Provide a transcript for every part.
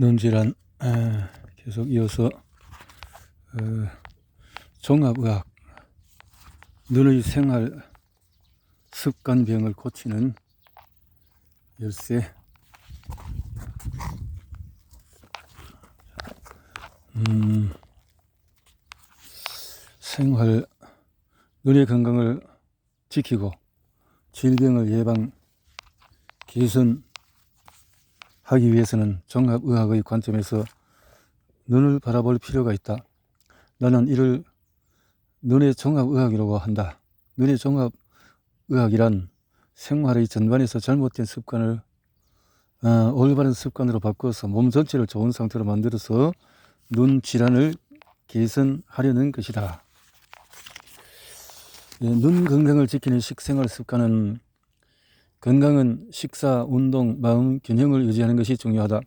논질환 계속 이어서 종합의학 눈의 생활 습관병을 고치는 열쇠. 생활 눈의 건강을 지키고 질병을 예방 개선하기 위해서는 종합의학의 관점에서 눈을 바라볼 필요가 있다. 나는 이를 눈의 종합의학이라고 한다. 눈의 종합의학이란 생활의 전반에서 잘못된 습관을 올바른 습관으로 바꿔서 몸 전체를 좋은 상태로 만들어서 눈 질환을 개선하려는 것이다. 눈 건강을 지키는 식생활 습관은 건강은 식사, 운동, 마음 균형을 유지하는 것이 중요하다.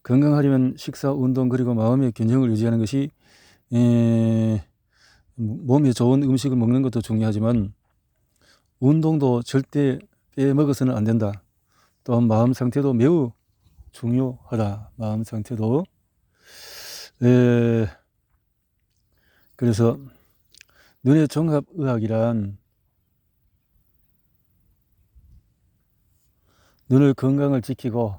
건강하려면 식사, 운동 그리고 마음의 균형을 유지하는 것이 몸에 좋은 음식을 먹는 것도 중요하지만 운동도 절대 빼먹어서는 안 된다. 또한 마음 상태도 매우 중요하다. 마음 상태도. 그래서 눈의 종합의학이란 눈을 건강을 지키고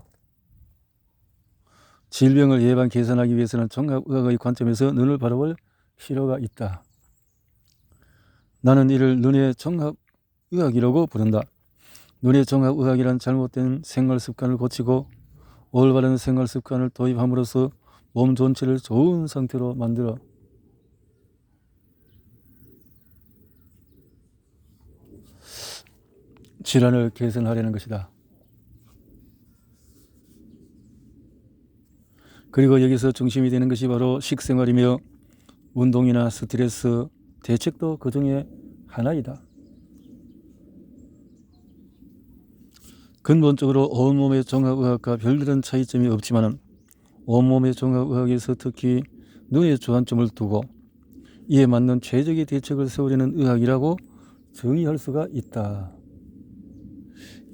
질병을 예방 개선하기 위해서는 종합의학의 관점에서 눈을 바라볼 필요가 있다. 나는 이를 눈의 종합의학이라고 부른다. 눈의 종합의학이란 잘못된 생활 습관을 고치고 올바른 생활 습관을 도입함으로써 몸 전체를 좋은 상태로 만들어 질환을 개선하려는 것이다. 그리고 여기서 중심이 되는 것이 바로 식생활이며 운동이나 스트레스 대책도 그 중에 하나이다. 근본적으로 온몸의 종합의학과 별다른 차이점이 없지만 온몸의 종합의학에서 특히 눈에 주안점을 두고 이에 맞는 최적의 대책을 세우려는 의학이라고 정의할 수가 있다.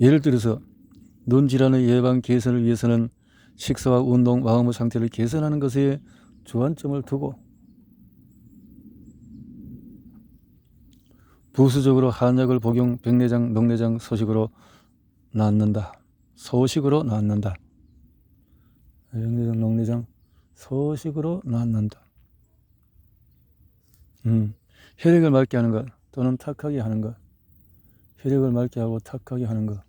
예를 들어서 눈 질환의 예방 개선을 위해서는 식사와 운동, 마음의 상태를 개선하는 것에 주안점을 두고 부수적으로 한약을 복용, 백내장, 녹내장 소식으로 낫는다. 백내장, 녹내장 소식으로 낫는다. 혈액을 맑게 하는 것 또는 탁하게 하는 것. 혈액을 맑게 하고 탁하게 하는 것.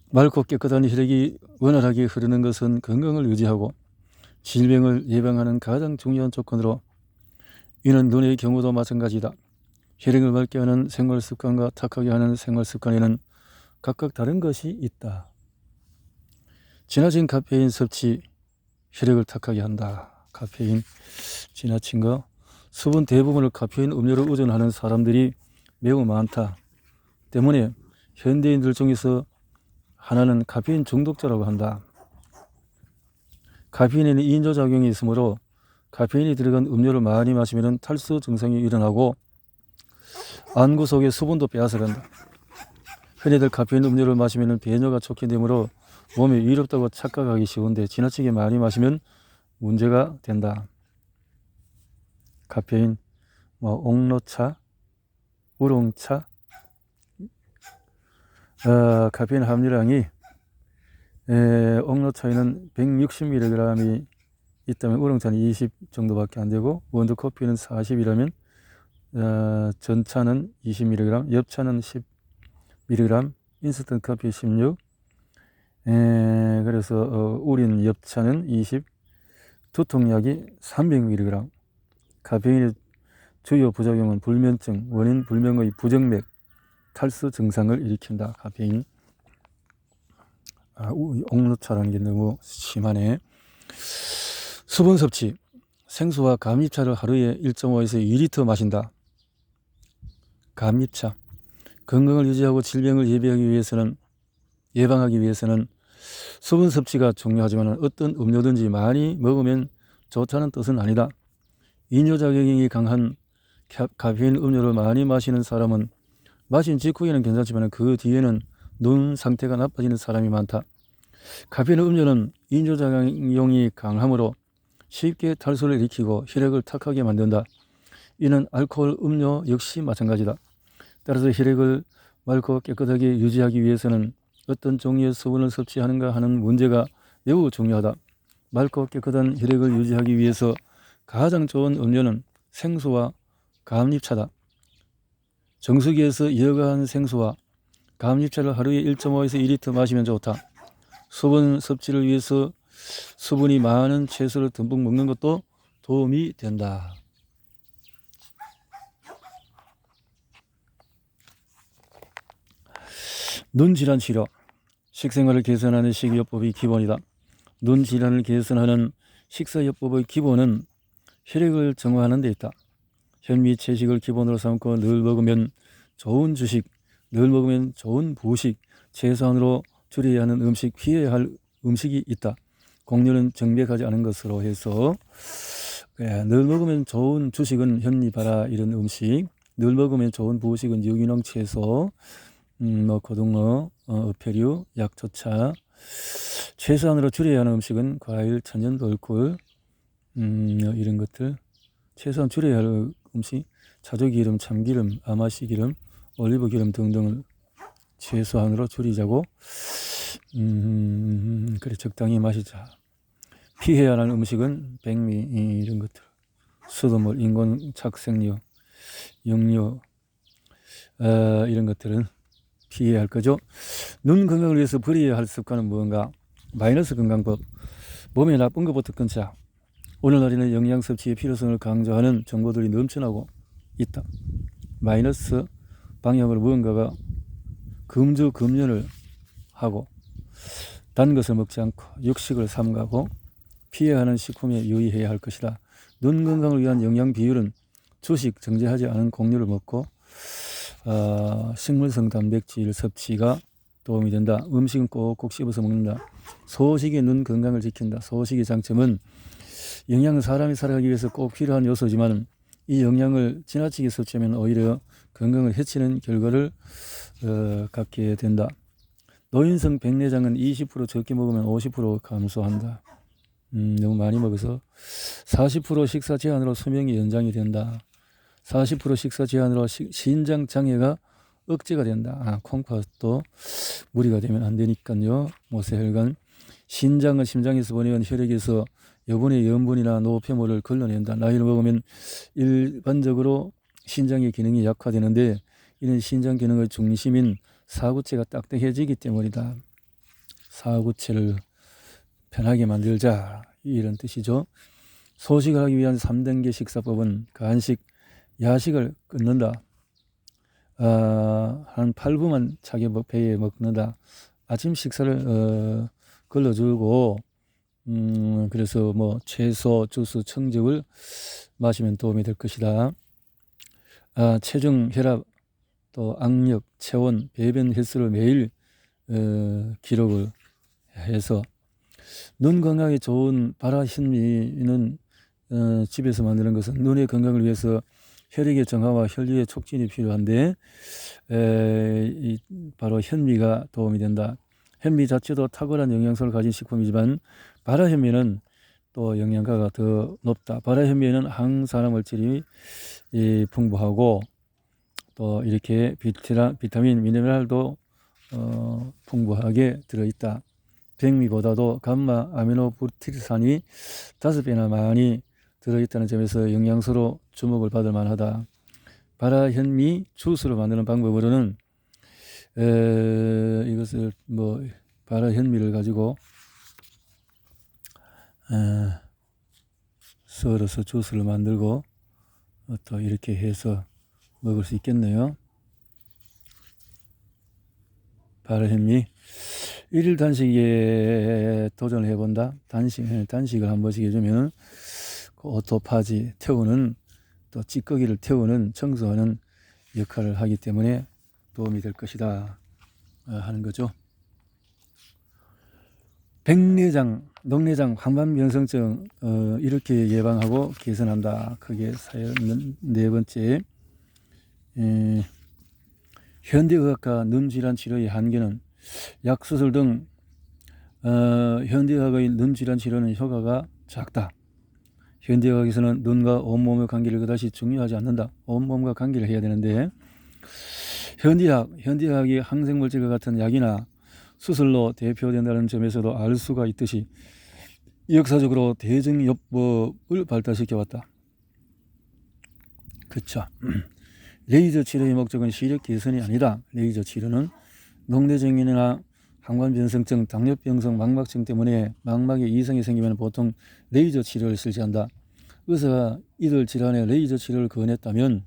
맑고 깨끗한 혈액이 원활하게 흐르는 것은 건강을 유지하고 질병을 예방하는 가장 중요한 조건으로 이는 눈의 경우도 마찬가지다. 혈액을 맑게 하는 생활 습관과 탁하게 하는 생활 습관에는 각각 다른 것이 있다. 지나친 카페인 섭취 혈액을 탁하게 한다. 카페인 지나친 거. 수분 대부분을 카페인 음료로 의존하는 사람들이 매우 많다. 때문에 현대인들 중에서 하나는 카페인 중독자라고 한다. 카페인에는 인조작용이 있으므로 카페인이 들어간 음료를 많이 마시면 탈수 증상이 일어나고 안구 속의 수분도 빼앗아간다. 흔히들 카페인 음료를 마시면 배뇨가 촉진되므로 몸에 위롭다고 착각하기 쉬운데 지나치게 많이 마시면 문제가 된다. 카페인, 옥로차, 우롱차, 카페인 함유량이 옥로차에는 160mg이 있다면 우롱차는 20 정도밖에 안 되고 원두커피는 40이라면 전차는 20mg, 엽차는 10mg, 인스턴트 커피 16. 그래서 우린 엽차는 20, 두통약이 300mg. 카페인의 주요 부작용은 불면증, 원인 불명의 부정맥, 탈수 증상을 일으킨다. 카페인. 옥로차라는 게 너무 심하네. 수분 섭취. 생수와 감잎차를 하루에 1.5에서 2리터 마신다. 감잎차. 건강을 유지하고 질병을 예방하기 위해서는 수분 섭취가 중요하지만 어떤 음료든지 많이 먹으면 좋다는 뜻은 아니다. 이뇨작용이 강한 카페인 음료를 많이 마시는 사람은 마신 직후에는 괜찮지만 그 뒤에는 눈 상태가 나빠지는 사람이 많다. 카페인 음료는 인조작용이 강하므로 쉽게 탈수를 일으키고 혈액을 탁하게 만든다. 이는 알코올 음료 역시 마찬가지다. 따라서 혈액을 맑고 깨끗하게 유지하기 위해서는 어떤 종류의 수분을 섭취하는가 하는 문제가 매우 중요하다. 맑고 깨끗한 혈액을 유지하기 위해서 가장 좋은 음료는 생수와 감립차다. 정수기에서 여간 생수와 감립차를 하루에 1.5에서 2리터 마시면 좋다. 수분 섭취를 위해서 수분이 많은 채소를 듬뿍 먹는 것도 도움이 된다. 눈 질환 치료. 식생활을 개선하는 식이요법이 기본이다. 눈 질환을 개선하는 식사요법의 기본은 혈액을 정화하는 데 있다. 현미, 채식을 기본으로 삼고 늘 먹으면 좋은 주식, 늘 먹으면 좋은 부식, 최소한으로 줄여야 하는 음식, 피해야 할 음식이 있다. 공유는 정백하지 않은 것으로 해서 늘 먹으면 좋은 주식은 현미, 바라 이런 음식, 늘 먹으면 좋은 부식은 유기농 채소, 고등어, 어패류, 약초차, 최소한으로 줄여야 하는 음식은 과일, 천연 돌꿀, 이런 것들, 최소한 줄여야 할 음식, 차조기름, 참기름, 아마씨기름, 올리브기름 등등을 최소한으로 줄이자고. 그래 적당히 마시자. 피해야 하는 음식은 백미 이런 것들, 수돗물, 인공 착색료, 육류, 이런 것들은 피해야 할 거죠. 눈 건강을 위해서 버려야 할 습관은 무언가? 마이너스 건강법. 몸에 나쁜 것부터 끊자. 오늘날에는 영양 섭취의 필요성을 강조하는 정보들이 넘쳐나고 있다. 마이너스 방향으로 무언가가 금주금연을 하고 단 것을 먹지 않고 육식을 삼가고 피해야 하는 식품에 유의해야 할 것이다. 눈 건강을 위한 영양 비율은 주식, 정제하지 않은 곡류를 먹고 식물성 단백질 섭취가 도움이 된다. 음식은 꼭꼭 씹어서 먹는다. 소식이 눈 건강을 지킨다. 소식의 장점은 영양은 사람이 살아가기 위해서 꼭 필요한 요소지만 이 영양을 지나치게 섭취하면 오히려 건강을 해치는 결과를 갖게 된다. 노인성 백내장은 20% 적게 먹으면 50% 감소한다. 너무 많이 먹어서 40% 식사 제한으로 수명이 연장이 된다. 40% 식사 제한으로 신장 장애가 억제가 된다. 콩팥도 무리가 되면 안 되니까요. 모세혈관, 신장은 심장에서 보내는 혈액에서 여분의 염분이나 노폐물을 걸러낸다. 나이를 먹으면 일반적으로 신장의 기능이 약화되는데 이는 신장 기능의 중심인 사구체가 딱딱해지기 때문이다. 사구체를 편하게 만들자 이런 뜻이죠. 소식을 하기 위한 3단계 식사법은 간식, 야식을 끊는다. 한 8분만 차게 배에 먹는다. 아침 식사를 걸러주고 그래서 뭐 채소, 주스, 청즙을 마시면 도움이 될 것이다. 체중, 혈압, 또 악력, 체온, 배변 횟수를 매일 기록을 해서 눈 건강에 좋은 바라현미는 집에서 만드는 것은 눈의 건강을 위해서 혈액의 정화와 혈류의 촉진이 필요한데 바로 현미가 도움이 된다. 현미 자체도 탁월한 영양소를 가진 식품이지만 바라현미는 또 영양가가 더 높다. 바라현미에는 항산화 물질이 풍부하고 또 이렇게 비타민, 미네랄도 풍부하게 들어있다. 백미보다도 감마 아미노부티르산이 5배나 많이 들어있다는 점에서 영양소로 주목을 받을 만하다. 바라현미 주스로 만드는 방법으로는 이것을 바라현미를 가지고 썰어서 주스를 만들고 또 이렇게 해서 먹을 수 있겠네요. 바라현미 1일 단식에 도전을 해본다. 단식을 한 번씩 해주면 그 오토파지 태우는 또 찌꺼기를 태우는 청소하는 역할을 하기 때문에 도움이 될 것이다 하는 거죠. 백내장, 녹내장, 황반변성증 이렇게 예방하고 개선한다. 그게 사연 네 번째. 현대의학과 눈질환 치료의 한계는 약수술 등 현대의학의 눈 질환 치료는 효과가 작다. 현대의학에서는 눈과 온몸의 관계를 그다지 중요하지 않는다. 온몸과 관계를 해야 되는데 현대의학이 항생물질과 같은 약이나 수술로 대표된다는 점에서도 알 수가 있듯이 역사적으로 대증요법을 발달시켜왔다. 그쵸. 레이저 치료의 목적은 시력 개선이 아니다. 레이저 치료는 녹내장이나 항관변성증, 당뇨병성 망막증 때문에 망막에 이상이 생기면 보통 레이저 치료를 실시한다. 의사가 이들 질환에 레이저 치료를 권했다면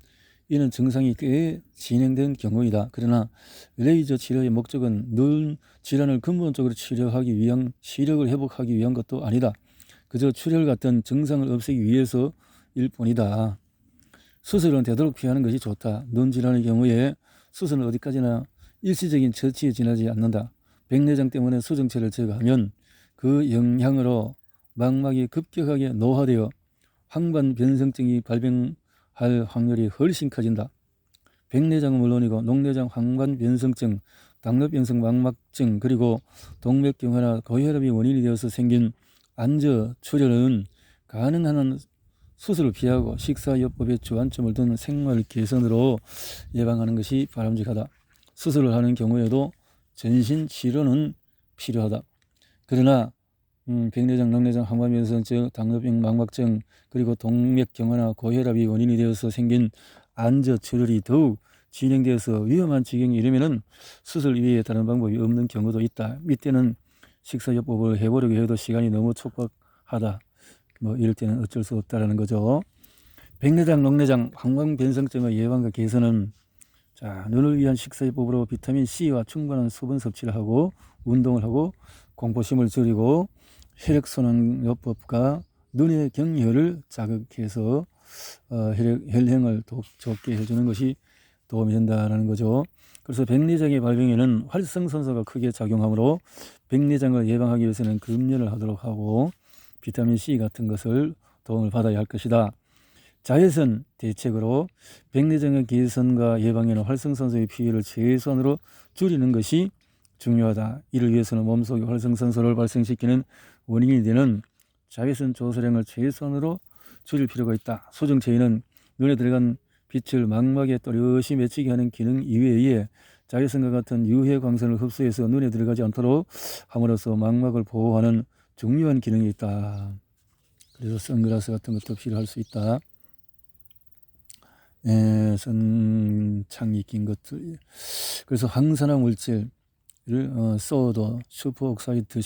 이는 증상이 꽤 진행된 경우이다. 그러나 레이저 치료의 목적은 눈 질환을 근본적으로 치료하기 위한 시력을 회복하기 위한 것도 아니다. 그저 출혈 같은 증상을 없애기 위해서일 뿐이다. 수술은 되도록 피하는 것이 좋다. 눈 질환의 경우에 수술은 어디까지나 일시적인 처치에 지나지 않는다. 백내장 때문에 수정체를 제거하면 그 영향으로 망막이 급격하게 노화되어 황반변성증이 발병할 확률이 훨씬 커진다. 백내장은 물론이고 녹내장, 황반변성증, 당뇨병성 망막증 그리고 동맥경화나 고혈압이 원인이 되어서 생긴 안저 출혈은 가능한 한 수술을 피하고 식사요법에 주안점을 둔 생활 개선으로 예방하는 것이 바람직하다. 수술을 하는 경우에도 전신 치료는 필요하다. 그러나 백내장, 녹내장, 항반변성증, 당뇨병, 망막증 그리고 동맥경화나 고혈압이 원인이 되어서 생긴 안저 출혈이 더욱 진행되어서 위험한 지경에 이르면은 수술 이외에 다른 방법이 없는 경우도 있다. 이때는 식사요법을 해보려고 해도 시간이 너무 촉박하다. 뭐 이럴 때는 어쩔 수 없다라는 거죠. 백내장, 녹내장, 항반변성증의 예방과 개선은 눈을 위한 식사요법으로 비타민 C와 충분한 수분 섭취를 하고 운동을 하고 공포심을 줄이고 혈액순환요법과 눈의 경혈을 자극해서 혈행을 좋게 해주는 것이 도움이 된다는 거죠. 그래서 백내장의 발병에는 활성산소가 크게 작용하므로 백내장을 예방하기 위해서는 금연을 하도록 하고 비타민 C 같은 것을 도움을 받아야 할 것이다. 자외선 대책으로 백내장의 개선과 예방에는 활성산소의 피해를 최소한으로 줄이는 것이 중요하다. 이를 위해서는 몸속에 활성산소를 발생시키는 원인이 되는 자외선 조소량을 최소한으로 줄일 필요가 있다. 소정체에는 눈에 들어간 빛을 망막에 또렷이 맺히게 하는 기능 이외에 자외선과 같은 유해 광선을 흡수해서 눈에 들어가지 않도록 함으로써 망막을 보호하는 중요한 기능이 있다. 그래서 선글라스 같은 것도 필요할 수 있다. 선창이 낀 것들. 그래서 항산화 물질을 소도, 슈퍼옥사이드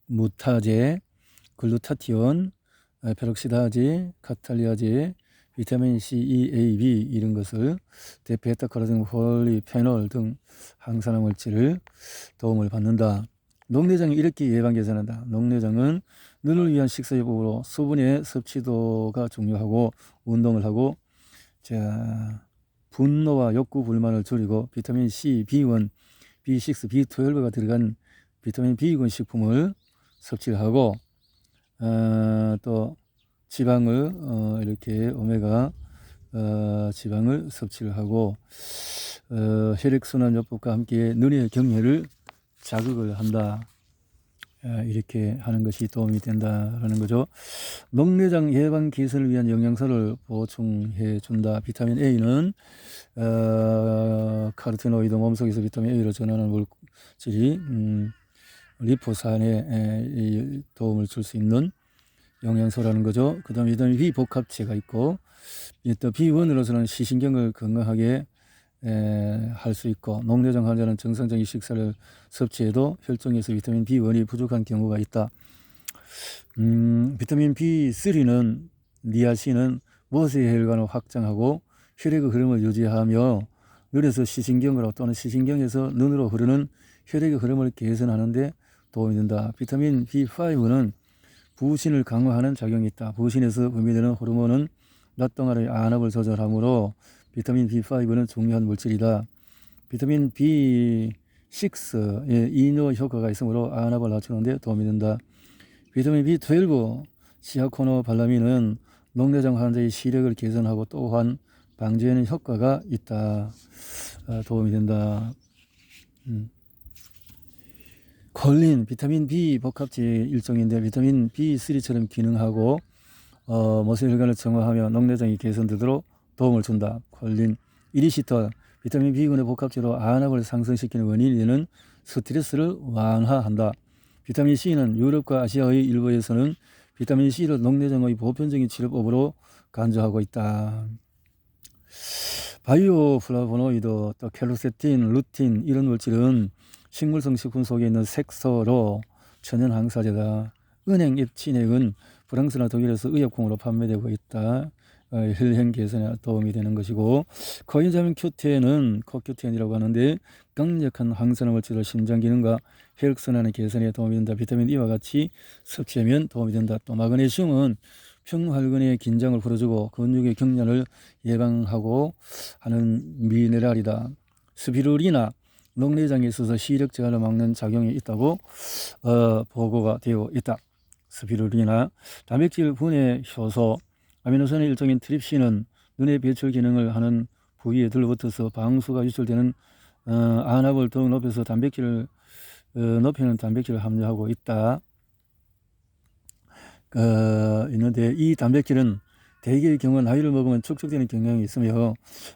무타제, 글루타티온, 페록시다제, 카탈리아제, 비타민 C, E, A, B 이런 것을 베타카로틴, 폴리페놀 등 항산화 물질을 도움을 받는다. 녹내장이 이렇게 예방 개선한다. 녹내장은 눈을 위한 식사요법으로 수분의 섭취도가 중요하고 운동을 하고 분노와 욕구 불만을 줄이고 비타민 C, B1, B6, B12가 들어간 비타민 B군 식품을 섭취를 하고 또 지방을 이렇게 오메가 지방을 섭취를 하고 혈액순환요법과 함께 눈의 경혈을 자극을 한다. 이렇게 하는 것이 도움이 된다라는 거죠. 녹내장 예방 개선을 위한 영양소를 보충해 준다. 비타민 A는 카로티노이드 몸속에서 비타민 A로 전하는 물질이 리포산에 도움을 줄 수 있는 영양소라는 거죠. 그 다음에 비타민 B 복합체가 있고 또 B1으로서는 시신경을 건강하게 할 수 있고 녹내장 환자는 정상적인 식사를 섭취해도 혈중에서 비타민 B1이 부족한 경우가 있다. 비타민 B3는 니아신은 모세의 혈관을 확장하고 혈액의 흐름을 유지하며 눈에서 시신경으로 또는 시신경에서 눈으로 흐르는 혈액의 흐름을 개선하는 데 도움이 된다. 비타민 B5는 부신을 강화하는 작용이 있다. 부신에서 분비되는 호르몬은 낮 동안의 안압을 조절하므로 비타민 B5는 중요한 물질이다. 비타민 B6의 이뇨 효과가 있으므로 안압을 낮추는 데 도움이 된다. 비타민 B12 시아코노발라민은 녹내장 환자의 시력을 개선하고 또한 방지하는 효과가 있다. 도움이 된다. 콜린, 비타민 B 복합제 일종인데 비타민 B3처럼 기능하고 모세혈관을 정화하며 녹내장이 개선되도록 도움을 준다. 콜린, 이리시톨, 비타민 B군의 복합제로 안압을 상승시키는 원인이 되는 스트레스를 완화한다. 비타민 C는 유럽과 아시아의 일부에서는 비타민 C를 녹내장의 보편적인 치료법으로 간주하고 있다. 바이오플라보노이드, 또 켈로세틴, 루틴 이런 물질은 식물성 식품 속에 있는 색소로 천연 항산제다. 은행잎 진액은 프랑스나 독일에서 의약품으로 판매되고 있다. 혈행 개선에 도움이 되는 것이고, 코엔자민 Q10은 코큐텐이라고 하는데 강력한 항산화 물질로 심장 기능과 혈액순환의 개선에 도움이 된다. 비타민 E와 같이 섭취하면 도움이 된다. 또 마그네슘은 평활근의 긴장을 풀어주고 근육의 경련을 예방하고 하는 미네랄이다. 스피루리나 녹내장에 있어서 시력 저하를 막는 작용이 있다고 보고가 되어 있다. 스피루리나 단백질 분해 효소, 아미노산의 일종인 트립신은 눈의 배출 기능을 하는 부위에 들러붙어서 방수가 유출되는 안압을 더욱 높여서 단백질을 높이는 단백질을 함유하고 있다. 있는데 이 단백질은 대개의 경우 나이를 먹으면 축적되는 경향이 있으며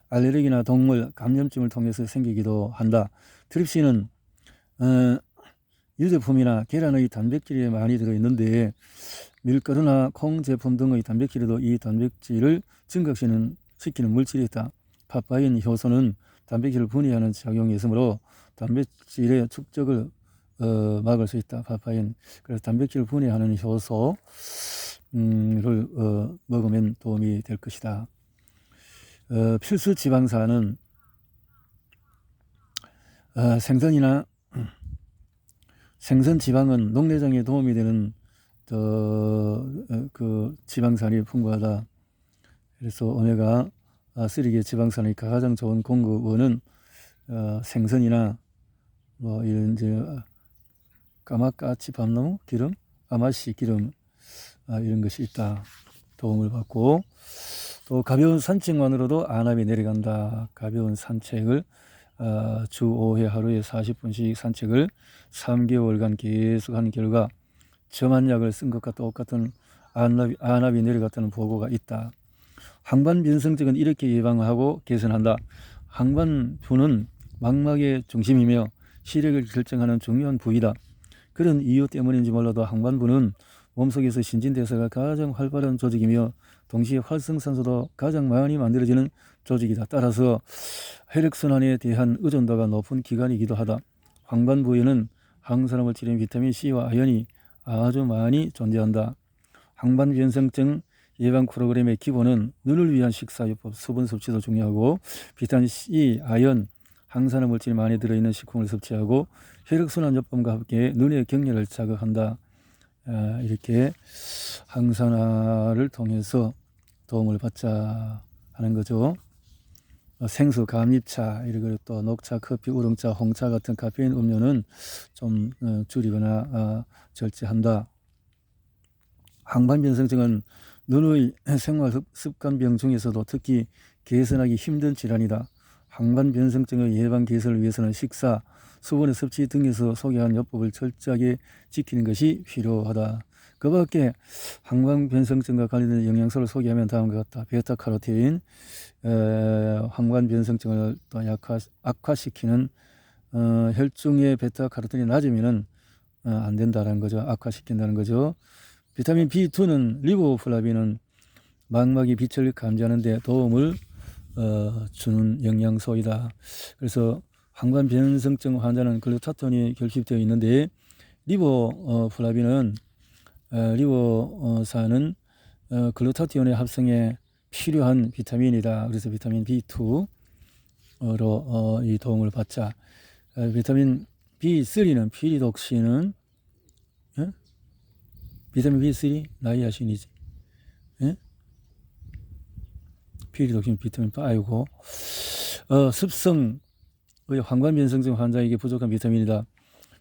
알레르기나 동물 감염증을 통해서 생기기도 한다. 트립신은 유제품이나 계란의 단백질에 많이 들어있는데 밀가루나 콩 제품 등의 단백질에도 이 단백질을 증가시키는 물질이 있다. 파파인 효소는 단백질을 분해하는 작용이 있으므로 단백질의 축적을 막을 수 있다. 파파인. 그래서 단백질을 분해하는 효소를 먹으면 도움이 될 것이다. 필수 지방산은 생선 지방은 녹내장에 도움이 되는 그 지방산이 풍부하다. 그래서 오메가 3계 지방산의 가장 좋은 공급원은 생선이나 뭐 이런 이제 까마까치 밤나무 기름, 아마씨 기름 이런 것이 있다. 도움을 받고 또 가벼운 산책만으로도 안압이 내려간다. 가벼운 산책을 주 5회 하루에 40분씩 산책을 3개월간 계속 한 결과 점한약을 쓴 것과 똑같은 안압이 내려갔다는 보고가 있다. 항반변성증은 이렇게 예방하고 개선한다. 항반부는 망막의 중심이며 시력을 결정하는 중요한 부위다. 그런 이유 때문인지 몰라도 항반부는 몸속에서 신진대사가 가장 활발한 조직이며 동시에 활성산소도 가장 많이 만들어지는 조직이다. 따라서 혈액순환에 대한 의존도가 높은 기관이기도 하다. 항반부에는 항산화 물질인 비타민 C와 아연이 아주 많이 존재한다. 항반변성증 예방 프로그램의 기본은 눈을 위한 식사요법, 수분 섭취도 중요하고 비타민 C, 아연, 항산화 물질이 많이 들어있는 식품을 섭취하고 혈액순환요법과 함께 눈의 경련을 자극한다. 이렇게 항산화를 통해서 도움을 받자 하는 거죠. 생수, 감잎차, 이렇게 또 녹차, 커피, 우롱차, 홍차 같은 카페인 음료는 좀 줄이거나 절제한다. 항반변성증은 눈의 생활 습관병 중에서도 특히 개선하기 힘든 질환이다. 항반변성증의 예방 개선을 위해서는 식사, 수분의 섭취 등에서 소개한 요법을 철저하게 지키는 것이 필요하다. 그 밖에 항반변성증과 관련된 영양소를 소개하면 다음과 같다. 베타카로틴, 항반변성증을 또 악화시키는 혈중의 베타카로틴이 낮으면 안 된다는 거죠. 악화시킨다는 거죠. 비타민 B2는 리보플라빈은 망막이 빛을 감지하는 데 도움을 주는 영양소이다. 그래서 항반변성증 환자는 글루타톤이 결핍되어 있는데 리보플라빈은 리보산은 글루타티온의 합성에 필요한 비타민이다. 그래서 비타민 B2로 이 도움을 받자. 비타민 B3는 피리독신은 비타민 B3 나이아신이지. 피리독신 비타민 5고 습성의 항반변성증 환자에게 부족한 비타민이다.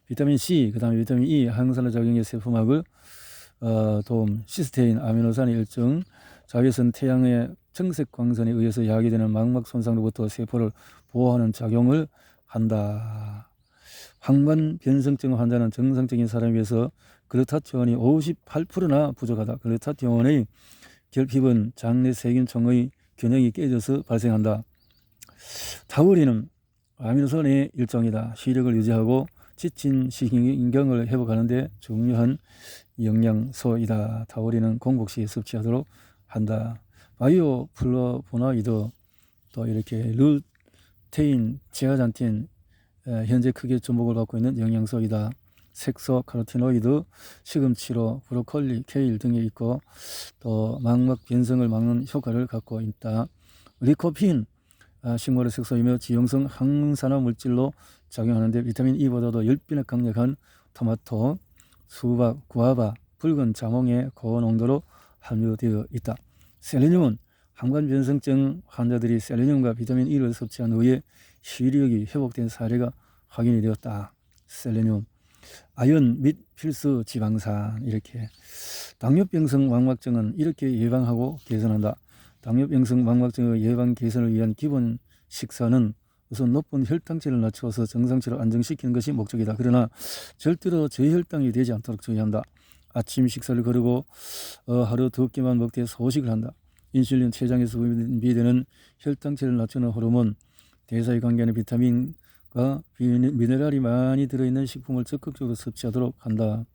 비타민 C, 그 다음에 비타민 E, 항산화 작용의 세포막을 도움, 시스테인, 아미노산의 일정, 자외선, 태양의 청색 광선에 의해서 야기되는 망막 손상으로부터 세포를 보호하는 작용을 한다. 황반 변성증 환자는 정상적인 사람에 비해서 글루타티온이 58%나 부족하다. 글루타티온의 결핍은 장내 세균총의 균형이 깨져서 발생한다. 타우린은 아미노산의 일종이다. 시력을 유지하고 지친 신경을 회복하는 데 중요한 영양소이다. 타우린은 공복 시에 섭취하도록 한다. 바이오플라보노이드, 또 이렇게 루테인, 제아잔틴, 현재 크게 주목을 받고 있는 영양소이다. 색소, 카로티노이드, 시금치로, 브로콜리, 케일 등에 있고 또 망막 변성을 막는 효과를 갖고 있다. 리코핀, 식물의 색소이며 지용성 항산화 물질로 작용하는데 비타민 E보다도 10배나 강력한 토마토, 수박, 구아바, 붉은 자몽에 고농도로 함유되어 있다. 셀레늄은 항반 변성증 환자들이 셀레늄과 비타민 E를 섭취한 후에 시력이 회복된 사례가 확인이 되었다. 셀레늄, 아연 및 필수 지방산. 이렇게 당뇨병성 망막증은 이렇게 예방하고 개선한다. 당뇨병성 망막증의 예방 개선을 위한 기본 식사는 우선 높은 혈당치를 낮추어서 정상치를 안정시키는 것이 목적이다. 그러나 절대로 저혈당이 되지 않도록 주의한다. 아침 식사를 거르고 하루 2끼만 먹되 소식을 한다. 인슐린, 췌장에서 분비되는 혈당치를 낮추는 호르몬, 대사에 관계하는 비타민과 미네랄이 많이 들어있는 식품을 적극적으로 섭취하도록 한다.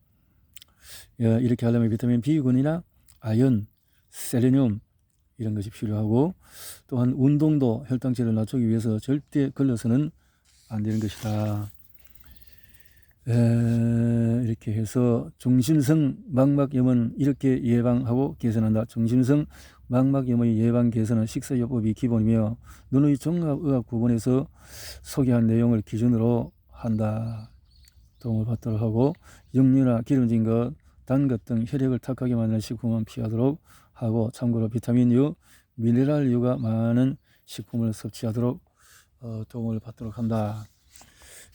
이렇게 하려면 비타민 B군이나 아연, 셀레늄 이런 것이 필요하고, 또한 운동도 혈당치를 낮추기 위해서 절대 걸려서는 안 되는 것이다. 이렇게 해서 중심성 망막염은 이렇게 예방하고 개선한다. 중심성 망막염의 예방 개선은 식사요법이 기본이며 눈의 종합의학 부분에서 소개한 내용을 기준으로 한다. 도움을 받도록 하고, 육류나 기름진 것, 단 것 등 혈액을 탁하게 만드는 식품은 피하도록 하고, 참고로 비타민유, 미네랄유가 많은 식품을 섭취하도록 도움을 받도록 한다.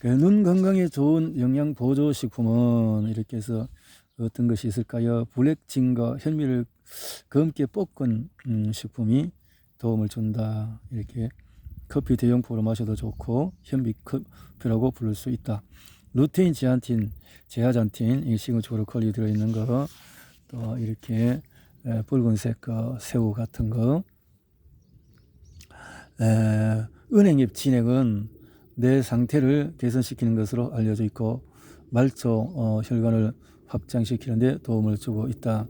눈 건강에 좋은 영양 보조 식품은 이렇게 해서 어떤 것이 있을까요? 블랙진과 현미를 검게 볶은 식품이 도움을 준다. 이렇게 커피 대용포로 마셔도 좋고 현미커피라고 부를 수 있다. 루테인, 제아잔틴, 이 시금치, 브로콜리 들어있는 거, 또 이렇게 붉은색 새우 같은 거, 은행잎 진액은 뇌 상태를 개선시키는 것으로 알려져 있고 말초 혈관을 확장시키는 데 도움을 주고 있다.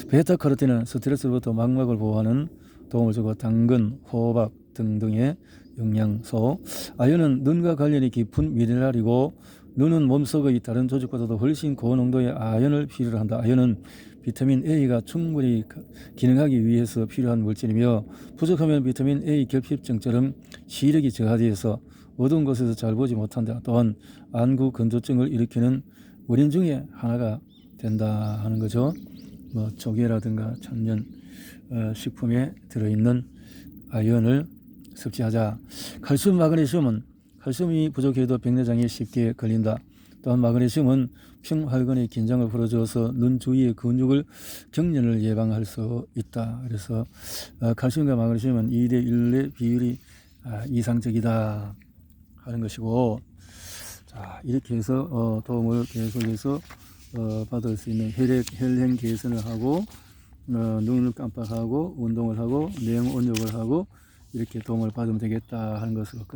베타카로틴은 스트레스로부터 망막을 보호하는 도움을 주고 당근, 호박 등등의 영양소. 아연은 눈과 관련이 깊은 미네랄이고 눈은 몸속의 다른 조직보다도 훨씬 고농도의 아연을 필요로 한다. 아연은 비타민 A가 충분히 기능하기 위해서 필요한 물질이며 부족하면 비타민 A 결핍증처럼 시력이 저하되어서 어두운 곳에서 잘 보지 못한다. 또한 안구 건조증을 일으키는 원인 중에 하나가 된다 하는 거죠. 조개라든가 천연 식품에 들어있는 아연을 섭취하자. 칼슘, 마그네슘은 칼슘이 부족해도 백내장에 쉽게 걸린다. 또한 마그네슘은 평활근의 긴장을 풀어줘서 눈 주위의 근육을 경련을 예방할 수 있다. 그래서 칼슘과 마그네슘은 2대1의 비율이 이상적이다 하는 것이고, 자, 이렇게 해서 도움을 계속해서 받을 수 있는 혈행 개선을 하고 눈을 깜빡하고 운동을 하고 내용 온욕을 하고 이렇게 도움을 받으면 되겠다 하는 것으로 끝.